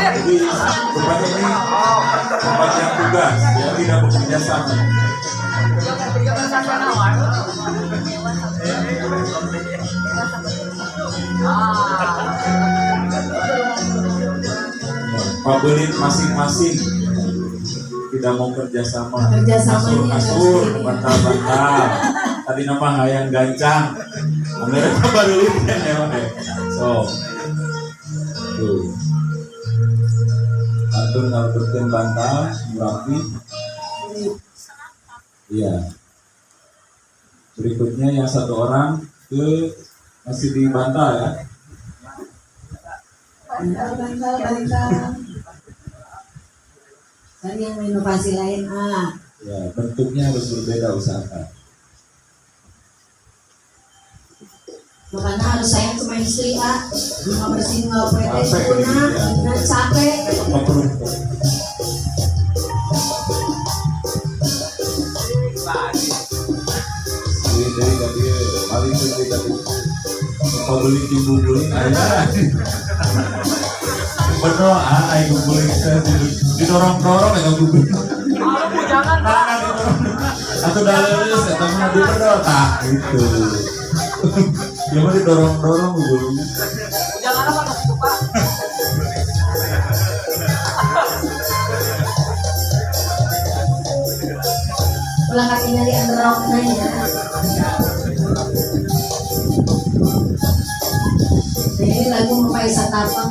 Jadi rupanya ini pembagian tugas ya, tidak bekerja sama. Pabelit masing-masing tidak mau kerjasama. Kasur, bantal-bantal. Tadi nama hayang gancang. Mereka baru lihat ya, so tuh. Atur bantal, rapi. Iya. Berikutnya yang satu orang masih di bantal ya. Bantal. Dan yang inovasi lain Ya, bentuknya harus berbeda, usahakan. Makanya harus sayang sama istri nggak bersih nggak pede dan capek. Dari tadi paling penting tadi mau beli beli aja. Bener ayo beli didorong ya beli. Jangan Atau dalilnya saya temen di bener tak itu. Ya mau didorong beli. jangan apa suka. Ulah kakinya di underrock nanya. Ini lagu mau kayak satapang.